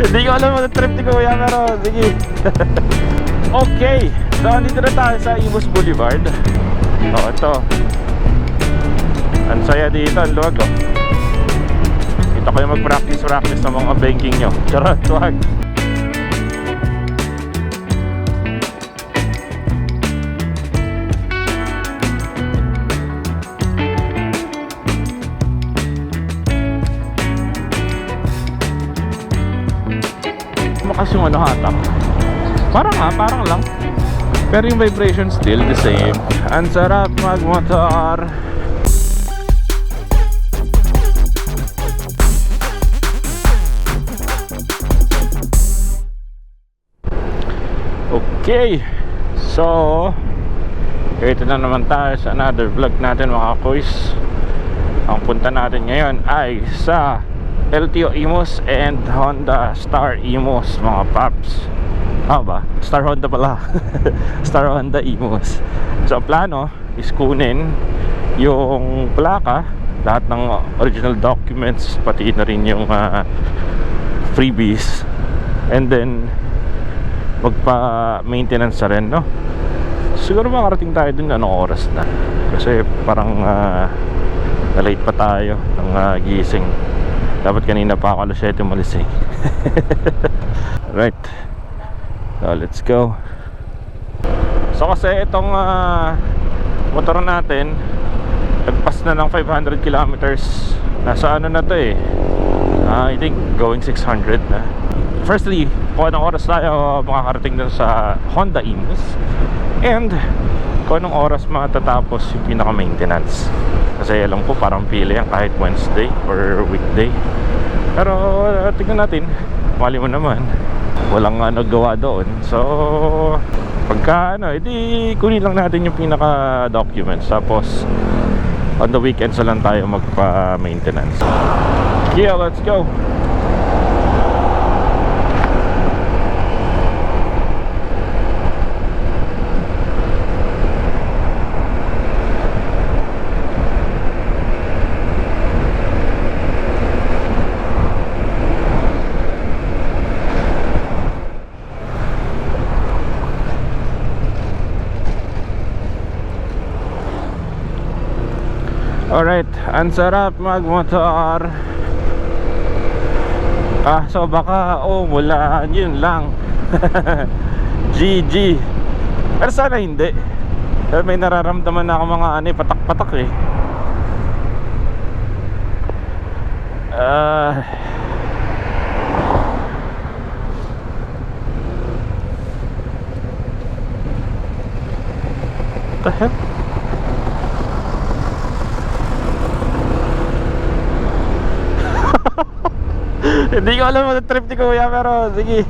Hindi ko alam ang trip ni Kuya, pero sige. Okay, so andito na tayo sa Imus Boulevard. Oh, ito. Ang saya dito, ang luwag oh. Dito kayo mag-practice ng mga banking nyo. Charot, wag. Makas yung ano hatak. Parang lang. Pero yung vibration still the same. Ang sarap magmotor. Okay, so ito na naman tayo sa another vlog natin mga kuys. Ang punta natin ngayon ay sa LTO Imus and Honda Star Imus mga paps. Ba? Star Honda pala. Star Honda Imus. So ang plano is kunin yung plaka, lahat ng original documents, pati na rin yung freebies, and then magpa-maintenance na rin, no? Siguro makarating tayo dun anong oras na, kasi parang na-late pa tayo ng gising. Dapat kanina pa ako alas 7 umalis eh. Right, so let's go. So kasi itong motor natin nagpas na ng 500 kilometers. Nasa ano na to eh, I think going 600 na. Firstly, kung anong oras tayo makakarating dun sa Honda Imus, and kung anong oras matatapos yung pinaka-maintenance. Kasi alam ko parang pili yan kahit Wednesday or weekday. Pero tignan natin, mali mo naman, walang gawa doon. So pagka edi kunin lang natin yung pinaka-documents, tapos on the weekends lang tayo magpa-maintenance. Yeah, let's go. Alright, ang sarap magmotor. So baka mula yun lang. GG. Pero sana hindi. Pero may nararamdaman na ako mga patak-patak eh. What the hell? Hindi ko alam ang trip ni Kuya, pero sige.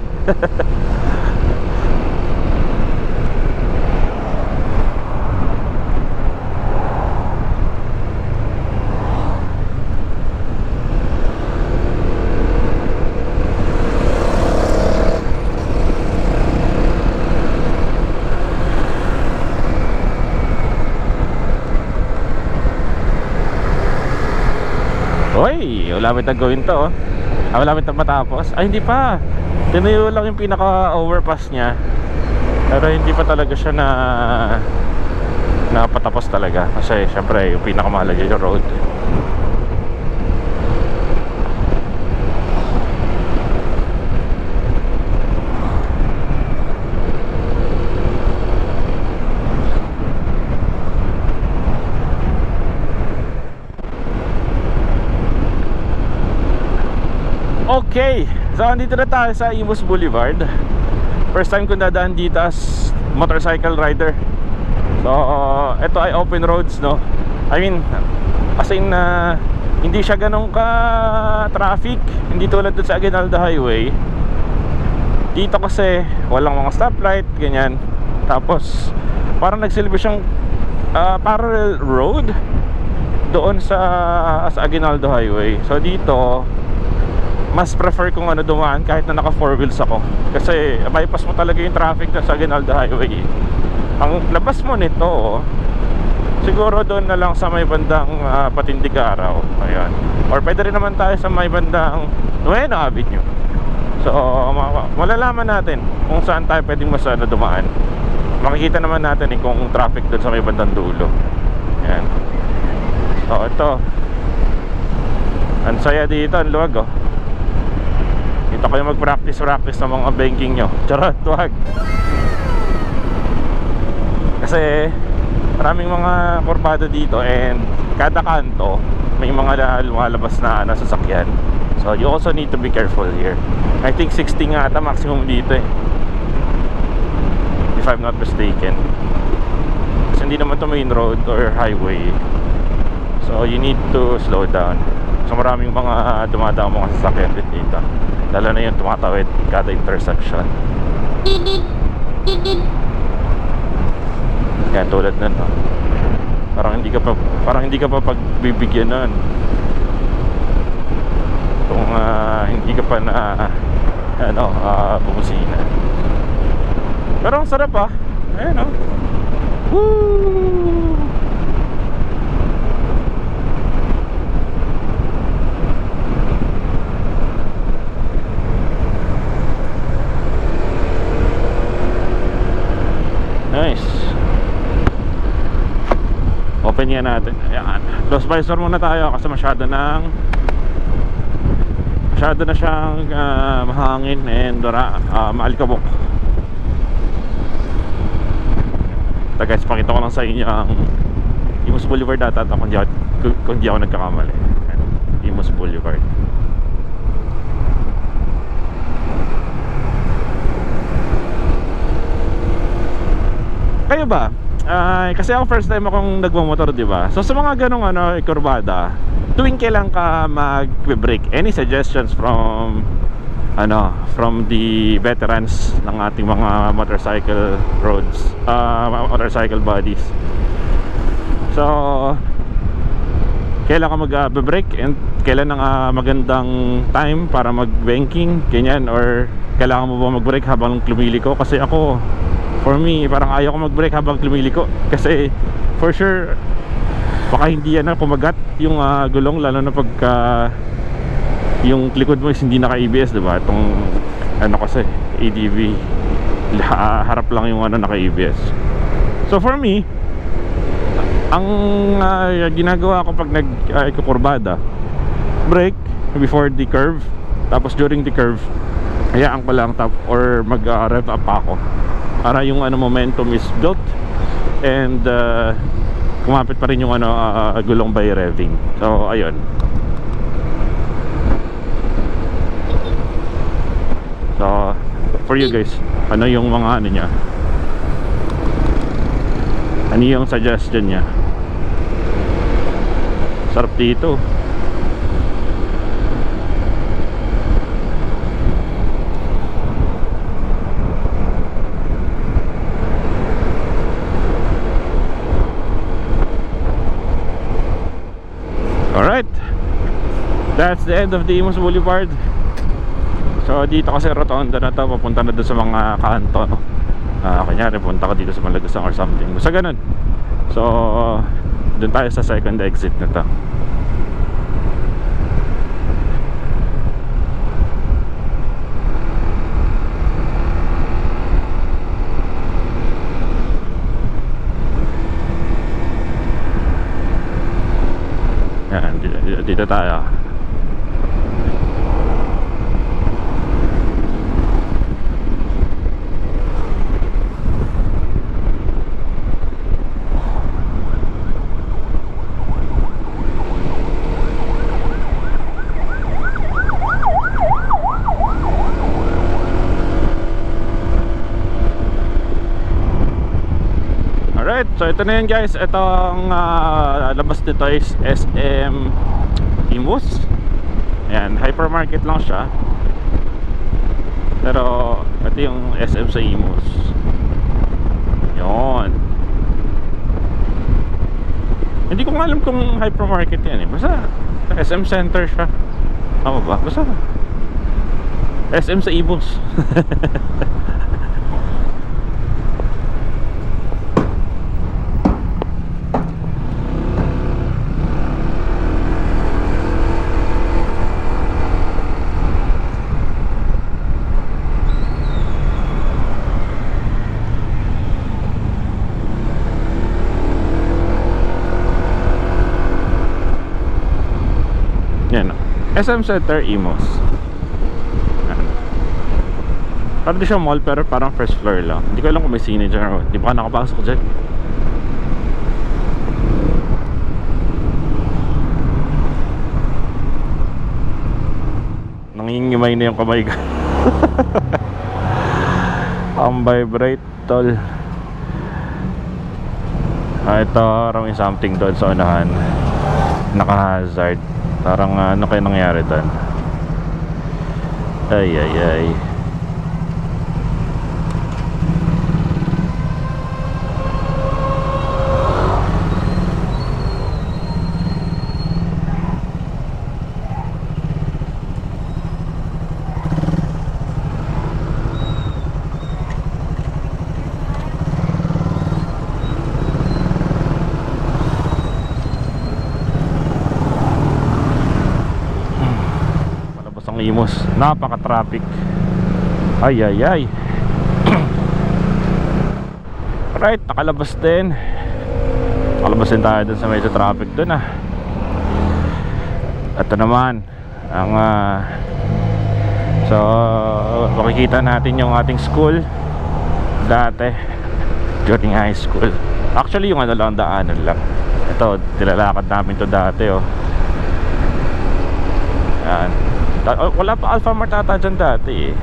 Hoy, malapit na gawin to oh. Malapit na matapos. Ay, hindi pa. Tinayo lang yung pinaka-overpass niya. Pero hindi pa talaga siya napatapos talaga. Kasi syempre yung pinakamahalaga yung road. Okay, so andito na tayo sa Imus Boulevard. First time ko dadaan dito as motorcycle rider. So ito ay open roads, no? I mean, as in hindi siya ganun ka traffic. Hindi tulad dun sa Aguinaldo Highway. Dito kasi walang mga stoplight, ganyan. Tapos parang nagsilbi siyang parallel road doon sa Aguinaldo Highway. So dito mas prefer kong dumaan kahit na naka 4 wheels ako, kasi bypass mo talaga yung traffic na sa Aguinaldo Highway. Ang labas mo nito siguro doon na lang sa may bandang Patindig Araw. Ayan. Or pwede rin naman tayo sa may bandang Nueva Avenue. So malalaman natin kung saan tayo pwedeng mas dumaan. Makikita naman natin kung traffic doon sa may bandang dulo. Ayan. So ito, ang saya dito, ang luwag oh. Dito kayo mag-practice ng mga banking nyo. Charot, wag. Kasi maraming mga kurbada dito, and kada kanto may mga lumalabas na sasakyan. So you also need to be careful here. I think 60 nga ata maximum dito eh, if I'm not mistaken. Kasi hindi naman to main road or highway. So you need to slow down. So maraming mga dumadaang mga sasakyan dito, lalo na yung tumatawid kada intersection. Yan, tulad nun no? Parang hindi ka pa pagbibigyan nun kung hindi ka pa na bumusina. Pero ang sarap ah. Ayan o. Woo! Nice. Open yan natin. Ayan. Close visor muna tayo kasi masyado na siyang mahangin and maalikabok. So guys, pakita ko lang sa inyo ang Imus Boulevard data kung di ako nagkakamali. Imus Boulevard. Kayo ba? Kasi ako first time akong nagmamotor, di ba? So sa mga ganong kurbada, tuwing kailan ka mag-brake? Any suggestions from the veterans ng ating mga motorcycle roads, motorcycle bodies? So kailan ka mag-brake and kailan ang magandang time para mag-banking, ganyan? Or kailangan mo ba mag-brake habang lumiliko? Kasi ako, for me, parang ayaw ko mag-brake habang lumiliko kasi for sure baka hindi yan kumagat yung gulong, lalo na pagka yung likod mo is hindi naka-ABS, diba? Itong kasi ADV, harap lang yung naka-ABS. So for me, ang ginagawa ko pag nagkukurbada, brake before the curve, tapos during the curve hayaan ko lang or mag-rev up ako para yung momentum is built and kumapit pa rin yung gulong by revving. So ayun. So for you guys, ano yung mga niya? Ano yung suggestion niya? Sarap dito. Alright, that's the end of the Imus Boulevard. So dito kasi rotonda na to, papunta na doon sa mga kanto, no? Kunyari punta ka dito sa Malagasang or something, basta ganun. So doon tayo sa second exit na to. Yan, dito tayo. Alright, so ito na yan guys. Itong labas nito is SM Imus. Ayan, hypermarket lang siya, pero ito yung SM sa Imus. Yun. Hindi ko nga alam kung hypermarket yan eh. Basta SM Center siya. Tama ba? Basta SM sa Imus. SM Center, Imus. Parang di siya mall pero parang first floor lang. Hindi ko alam kung may sine dyan or di pa ka nakapasok dyan. Nangingimay na yung kamay ko. Ang vibrate tol. Ito may something doon sa unahan. Naka-hazard. Parang ano kaya nangyari doon? Ay ay ay. Imus, napaka-traffic. Ay ay ay. Right, nakalabas din. Nakalabas din tayo dun sa medyo traffic dun ah. Ito naman ang so makikita natin yung ating school dati during high school. Actually yung ano lang, daanan lang. Ito, tilalakad namin to dati oh. Yan. Wala pa Alphamart ata dyan dati eh.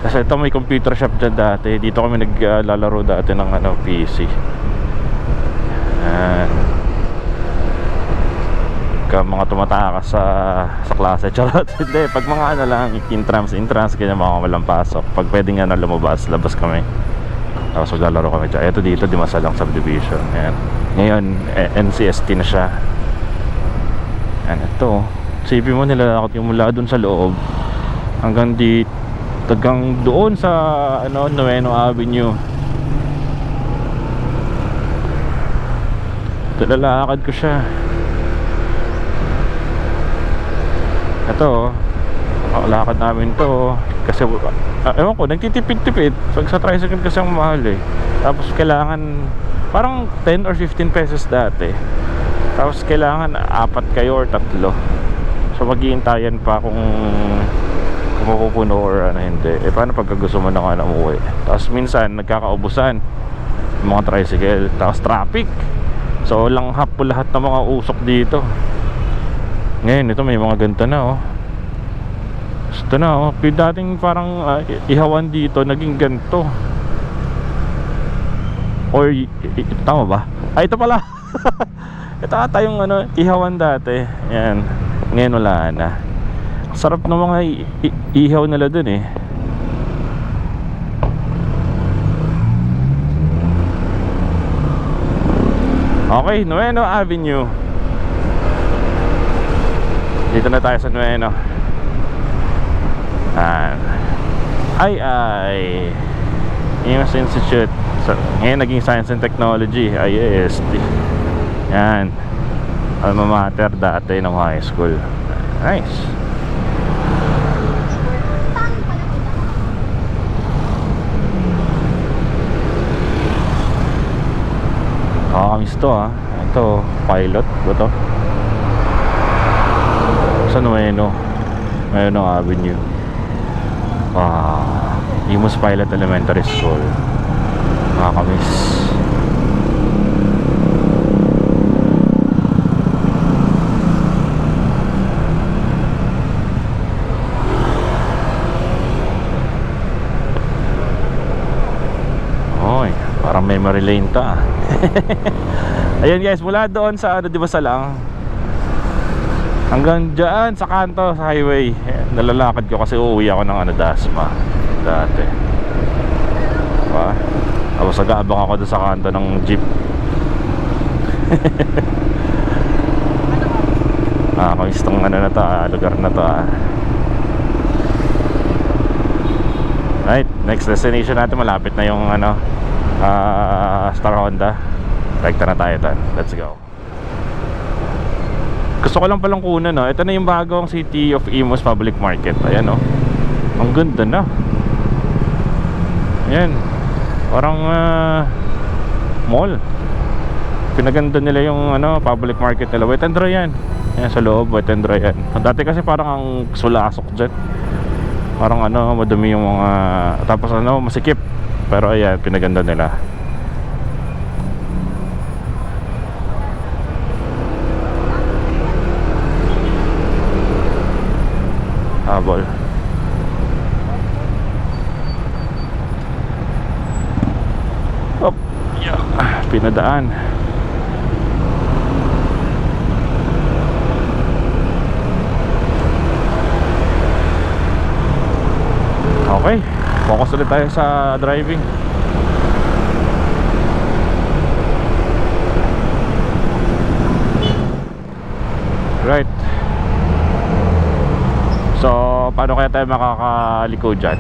Kasi ito may computer shop dyan dati. Dito kami naglalaro dati ng ano, PC. Mga tumatakas sa klase. Charot. Hindi, pag mga ano lang intrams ganyan, mga walang pasok. Pag pwedeng ano lumabas, labas kami. Tapos maglalaro kami dyan. Ito dito, Dimasalang Subdivision. Ayan. Ngayon, NCST na siya. Ayan, ito sabi mo nilalakot yung mula dun sa loob hanggang doon sa ano, Nueno Avenue. Lalakad ko siya. Ito lakad namin to kasi ewan ko, nagtitipid-tipid pag sa tricycle kasi ang mahal eh. Tapos kailangan parang 10 or 15 pesos dati. Tapos kailangan 4 kayo or 3. So mag-iintayan pa kung mapupuno or ano hindi. Eh paano pagka gusto mo na ka na umuwi? Tapos minsan nagkakaubusan yung mga tricycle. Tapos traffic. So langhap po lahat ng mga usok dito. Ngayon ito may mga ganito na oh. Ito na oh. Dating parang ihawan dito naging ganito. Or tama ba? Ay ito pala. Ito ata yung ano, ihawan dati. Yan. Ngayon wala na. Sarap ng mga ihaw nila dun eh. Okay, Nueno Avenue. Dito na tayo sa Nueno. Imus Institute. So, ngayon naging Science and Technology, IAST. Yan, alma mater dati ng high school. Nice. Nakakamiss to ha. Ito, pilot ba to? Sa Nueno Avenue. Imus Pilot Elementary School. Nakakamiss. Parang memory lane to ah. Ayun guys, mula doon sa ano, Dimasalang hanggang dyan sa kanto sa highway. Nalalakad ko kasi uuwi ako ng ano, Dasma dati. Diba? Tapos nag-aabang ako doon sa kanto ng jeep. Nakakamiss tong ano na to lugar na to Right, next destination natin malapit na yung ano, Star Honda. Rekta na tayo doon. Let's go. Gusto ko lang palang kunan no. Ito na yung bagong City of Imus Public Market. Ayan oh. Ang ganda na. Ayan. Parang mall. Pinaganda nila yung ano, public market nila. Wait and draw yan. Yan sa loob, wet and dry yan. Dati kasi parang ang sulasok dyan. Parang ano, madumi yung mga, tapos ano, masikip. Pero ayan, pinaganda nila. Habol. Op, yeah. Pinadaan. Okay, focus ulit tayo sa driving. Right. So, paano kaya tayo makakaliko dyan?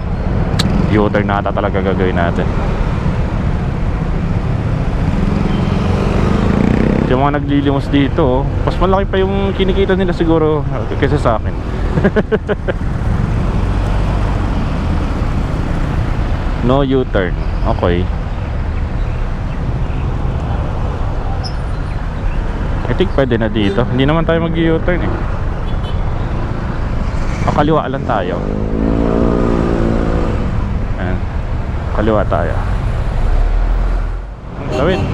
U-turn na ata talaga gagawin natin. Yung mga naglilimos dito, mas malaki pa yung kinikita nila siguro kaysa sa akin. No U-turn. Okay. I think pwede na dito. Hindi naman tayo mag-U-turn eh. Kaliwa lang tayo. Ayan. Kaliwa tayo. Tawid.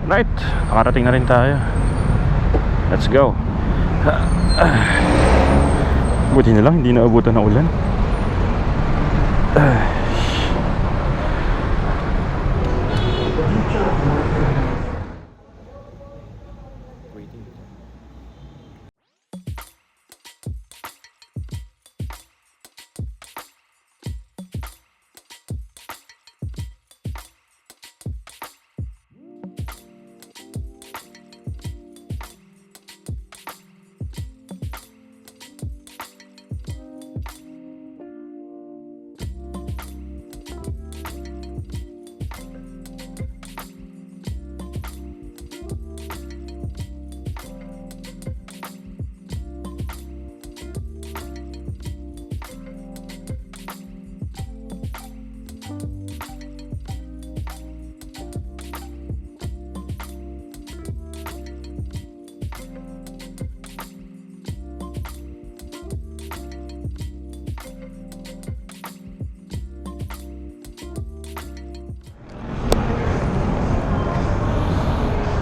Right, nakarating na rin tayo. Let's go. Buti na lang, hindi naabutan ng ulan.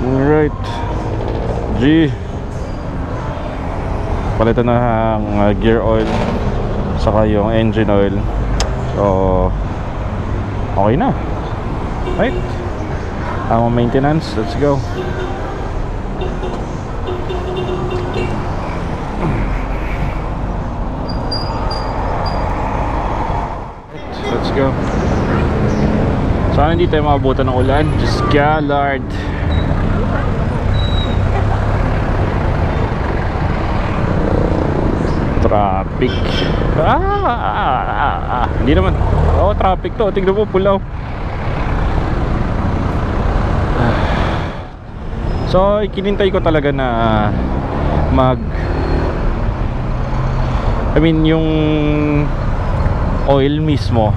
Alright, G, palitan na ang gear oil saka yung engine oil. So okay na. Right, maintenance, let's go. Let's go. Sana hindi tayo maabutan ng ulan. Just Lord. Traffic. Hindi naman. Traffic to. Tignan mo, pulaw. So, ikinintay ko talaga na yung oil mismo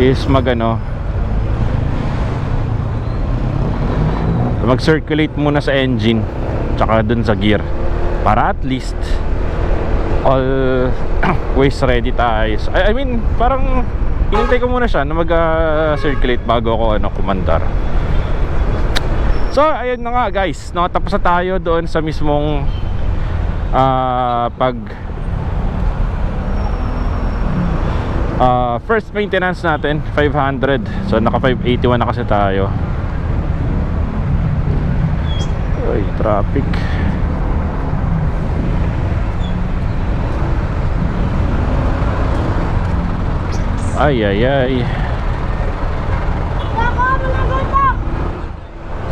is mag-circulate muna sa engine tsaka dun sa gear, para at least all ways ready tayo. I mean, parang hinintay ko muna siya na mag-circulate bago ako kumandar. So ayun na nga guys, nakatapos na tayo doon sa mismong first maintenance natin, 500. So naka 581 na kasi tayo. Ay, traffic. Ay.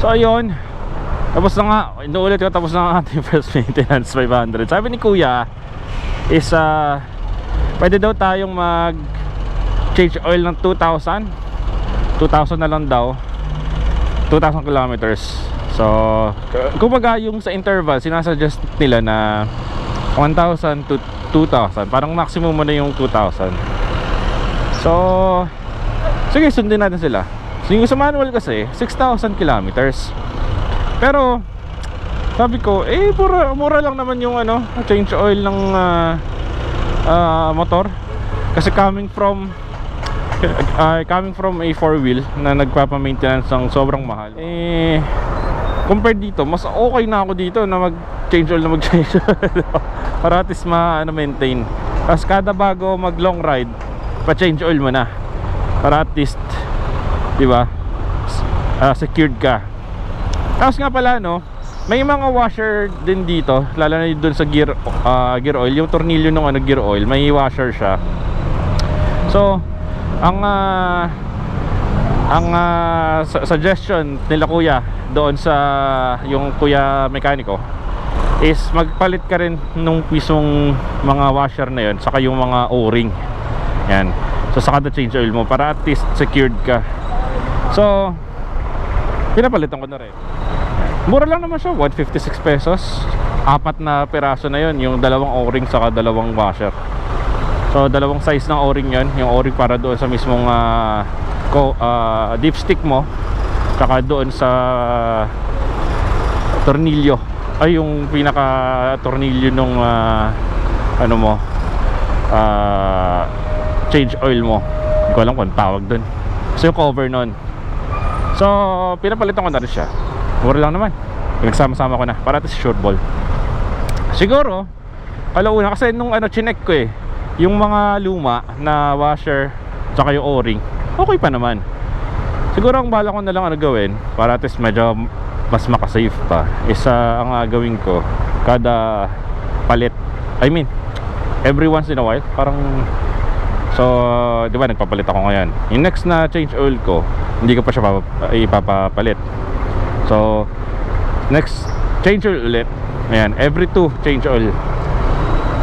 So ayun, tapos na nga. Inuulit ko, tapos na nga ating first maintenance 500. Sabi ni kuya is pwede daw tayong mag change oil ng 2,000 na lang daw, 2,000 kilometers. So kumbaga yung sa interval sinasuggest nila na 1,000 to 2,000, parang maximum mo na yung 2,000. So sige, sundin natin sila. So yung sa manual kasi 6,000 kilometers, pero sabi ko mura lang naman yung change oil ng motor, kasi coming from a 4-wheel na nagpapa-maintenance ng sobrang mahal, compared dito, mas okay na ako dito na mag-change oil para at least maintain. Tapos kada bago mag long ride, pa-change oil mo na para at least, di ba, secured ka. Tapos nga pala, may mga washer din dito, lalo na doon sa gear oil, yung tornilyo ng gear oil, may washer siya. So ang suggestion nila kuya doon sa yung kuya mekaniko is magpalit ka rin nung mismong mga washer na yun, saka yung mga o-ring yan. So saka the change oil mo para at least secured ka. So pinapalitan ko na rin. Mura lang naman siya, 156 pesos. 4 na piraso na yun, yung dalawang o-ring saka dalawang washer. So dalawang size ng o-ring yun, yung o-ring para doon sa mismong dipstick mo, saka doon sa tornilyo, ay yung pinaka tornilyo nung change oil mo. Hindi ko alam kung tawag doon, so yung cover nun. So pinapalitan ko na rin siya, mura lang naman, pinagsama-sama ko na para ito si sure ball. Siguro alauna kasi nung chinek ko yung mga luma na washer tsaka yung o-ring, okay pa naman. Siguro ang bala ko na lang gawin para at least medyo mas makasave pa, isa ang gawin ko kada palit, I mean every once in a while, parang so di ba nagpapalit ako ngayon, yung next na change oil ko hindi ko pa siya ipapapalit. So next change oil ulit, ayan, every 2 change oil.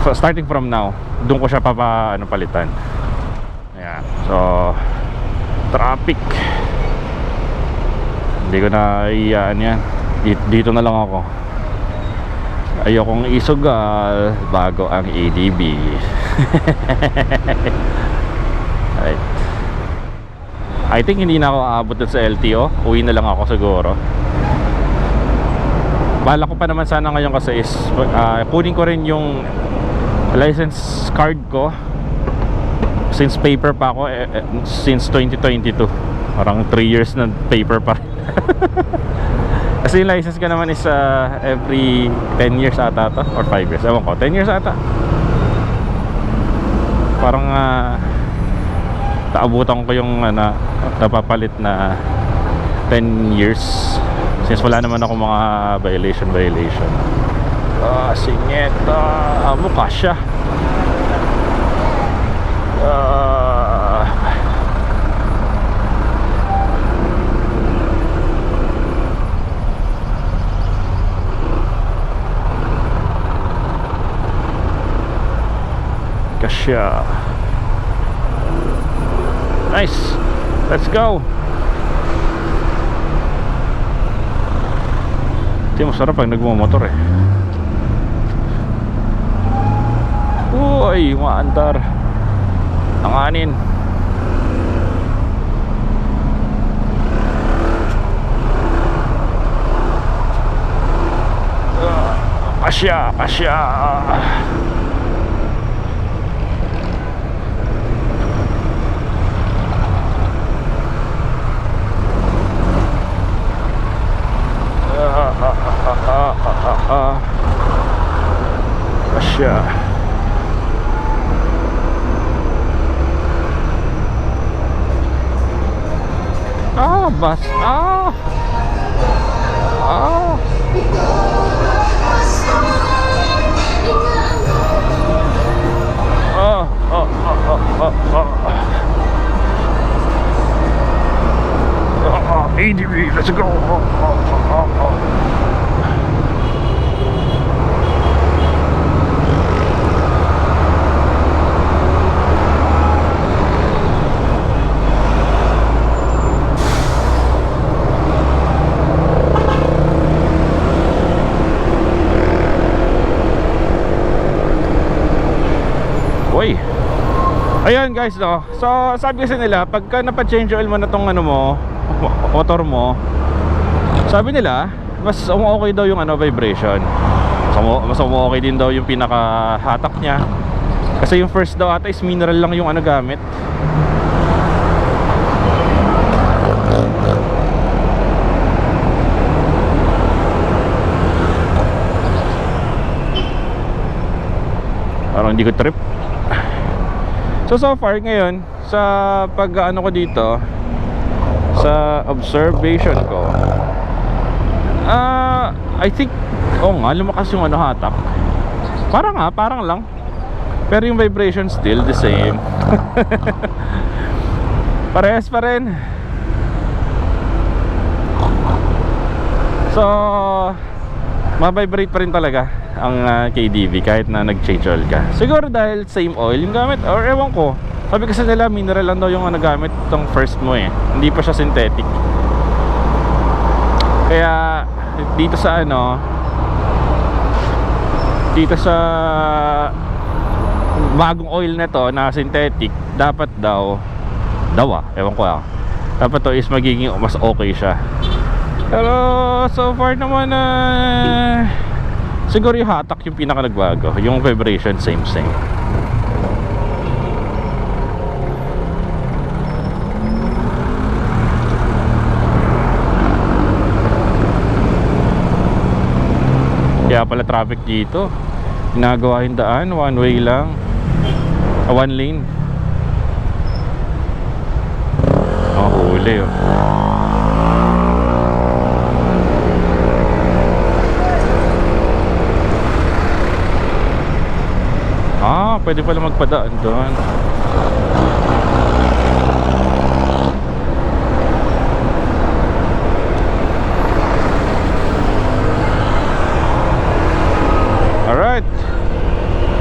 So starting from now, doon ko siya palitan. Ayan. So traffic, hindi ko na yan. Dito na lang ako. Ayokong isugal bago ang ADB. Right. I think hindi na ako aabot sa LTO. Uwi na lang ako siguro. Bala ko pa naman sana ngayon kasi is kunin ko rin yung license card ko, since paper pa ako since 2022. Parang 3 years na paper pa rin. Kasi yung license ko naman is every 10 years ata to, or 5 years, ewan ko, 10 years ata. Parang naabutan ko yung napapalit na 10 years, since wala naman ako mga violation. Singeta, mukha siya. Kasya. Nice. Let's go. Ito masarap pag nagmumotor Uy, maandar ang anin. Kasya. Kasya. Bus. ADB, let's go. Ayun guys, no. So sabi kasi nila, pagka napa-change oil mo na tong ano mo, motor mo, sabi nila mas okay daw yung ano, vibration. Mas okay din daw yung pinaka hatak niya. Kasi yung first daw ata is mineral lang yung ano gamit. Parang hindi ko trip. So far ngayon sa pag-ano ko dito, sa observation ko, I think lumakas yung ano, hatak. Parang lang. Pero yung vibration still the same. Parehas pa rin. So ma-vibrate pa rin talaga ang KDV kahit na nag-change oil ka. Siguro dahil same oil yung gamit, or ewan ko. Sabi kasi nila mineral lang daw yung gamit itong first mo eh. Hindi pa siya synthetic. Kaya dito sa dito sa bagong oil na to na synthetic, dapat daw ewan ko dapat to is magiging mas okay siya. Pero so far naman siguro yung hatak yung pinaka nagbago. Yung vibration same. Kaya pala traffic dito. Ginagawa yung daan, one way lang. One lane. Huli oh. Pwede pala magpadaan doon. Alright,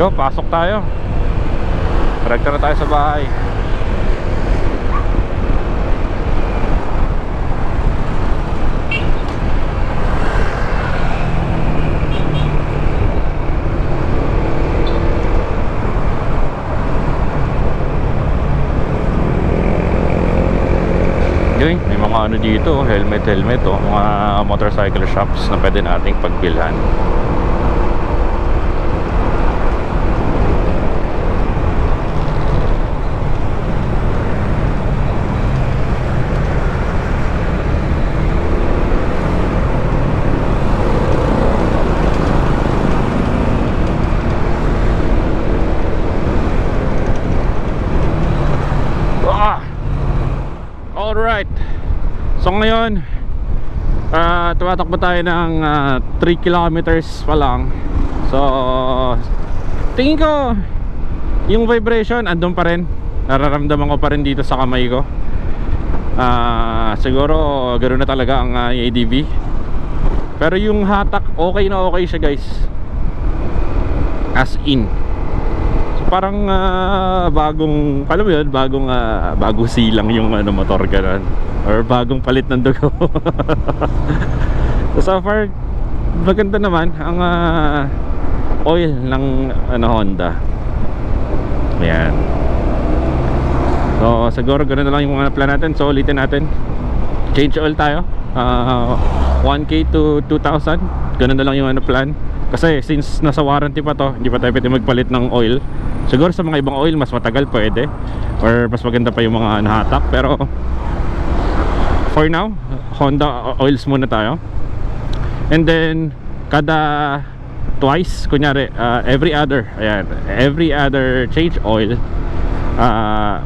go, pasok tayo. Direkta na tayo sa bahay. May mga ano dito, helmet oh, mga motorcycle shops na pwede nating pagbilhan. Alright, so ngayon tumatakbo tayo ng 3 kilometers pa lang. So tingin ko yung vibration andun pa rin, nararamdaman ko pa rin dito sa kamay ko. Siguro ganoon na talaga ang ADV. Pero yung hatak okay na okay siya guys, as in. Parang bagong, alam mo yun, bagong silang yung motor ganun, or bagong palit ng dugo. So far maganda naman ang oil ng Honda. Ayan. So siguro ganoon na lang yung mga plan natin. So ulitin natin, change oil tayo, 1K to 2,000. Ganoon na lang yung plan. Kasi since nasa warranty pa to, hindi pa tayo pwede magpalit ng oil. Siguro sa mga ibang oil mas matagal pwede, or mas maganda pa yung mga nahatak. Pero for now, Honda oils muna tayo. And then kada twice, kunyari every other change oil,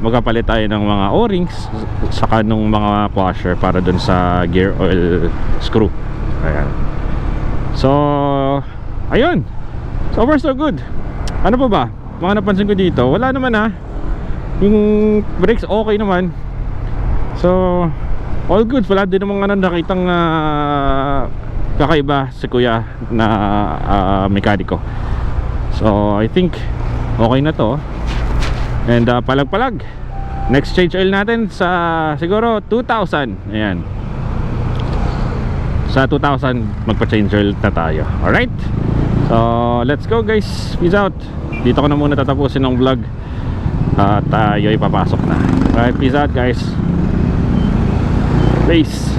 magpapalit tayo ng mga o-rings saka nung mga washer para dun sa gear oil screw. Ayan. So ayun, so far so good. Ano pa ba? Mga napansin ko dito, wala naman yung brakes okay naman. So all good, wala din namang nakitang kakaiba si kuya na mekaniko. So I think okay na to. And palag-palag, next change oil natin sa siguro 2,000. Ayan, sa 2,000 magpa-change oil na tayo. Alright, so let's go guys, peace out. Dito ko na muna tatapusin ng vlog. at tayo ay papasok na. Alright, peace out guys. Peace.